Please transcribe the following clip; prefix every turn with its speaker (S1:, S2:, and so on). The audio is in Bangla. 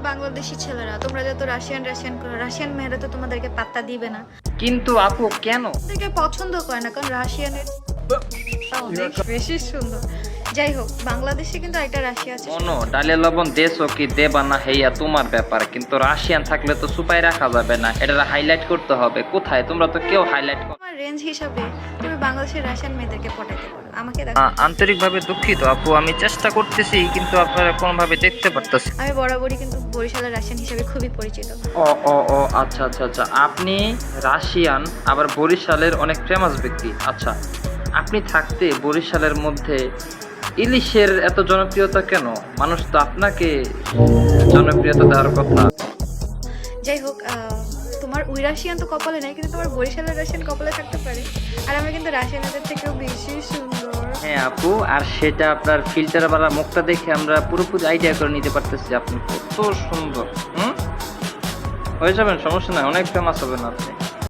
S1: বাংলাদেশি ছেলেরা তোমরা যত রাশিয়ান রাশিয়ান করো, রাশিয়ান মেয়েরা তো তোমাদেরকে পাত্তা দিবে না,
S2: কিন্তু আপু কেন?
S1: ওদেরকে পছন্দ করে না, কারণ রাশিয়ানের অনেক বেশি সুন্দর। যাই হোক, বাংলাদেশে কিন্তু একটা রাশিয়া আছে।
S2: মনো ডালে লবণ দেশো কি দেবা না হেয়া তোমার ব্যাপার, কিন্তু রাশিয়ান থাকলে তো সুপাই রাখা যাবে না, এটা হাইলাইট করতে হবে। কোথায় তোমরা তো কেউ হাইলাইট করো।
S1: তোমার রেঞ্জ হিসাবে তুমি বাংলাদেশের রাশিয়ান মেয়েদেরকে পটাইতে পারো, আমাকে দেখো।
S2: আন্তরিকভাবে দুঃখিত আপু, আমি চেষ্টা করতেছি কিন্তু আপনারা কোনোভাবে দেখতে পারতেছি।
S1: আমি বরাবরই কিন্তু বরিশালের রাশিয়ান হিসাবে খুবই পরিচিত।
S2: ও ও ও আচ্ছা আচ্ছা আচ্ছা, আপনি রাশিয়ান আবার বরিশালের অনেক ফেমাস ব্যক্তি। আচ্ছা, আপনি থাকতে বরিশালের মধ্যে ইলিশের এত জনপ্রিয়তা কেন? মানুষ তো আপনাকে জনপ্রিয়তা দেওয়ার কথা।
S1: যাই হোক, তোমার ওই রাশিয়ান তো কপালে নাই, কিন্তু তোমার বরিশালের রাশিয়ান কপালে থাকতে পারে। আর আমরা কিন্তু রাশিয়ানদের থেকেও বেশি সুন্দর।
S2: হ্যাঁ আপু, আর সেটা আপনার ফিল্টার বালা মুখটা দেখে আমরা পুরোপুরি আইডিয়া করে নিতে পারতেছি আপনি কত সুন্দর। হয়ে যাবেন, সমস্যা নাই, অনেক ফেমাস হবেন আপনি।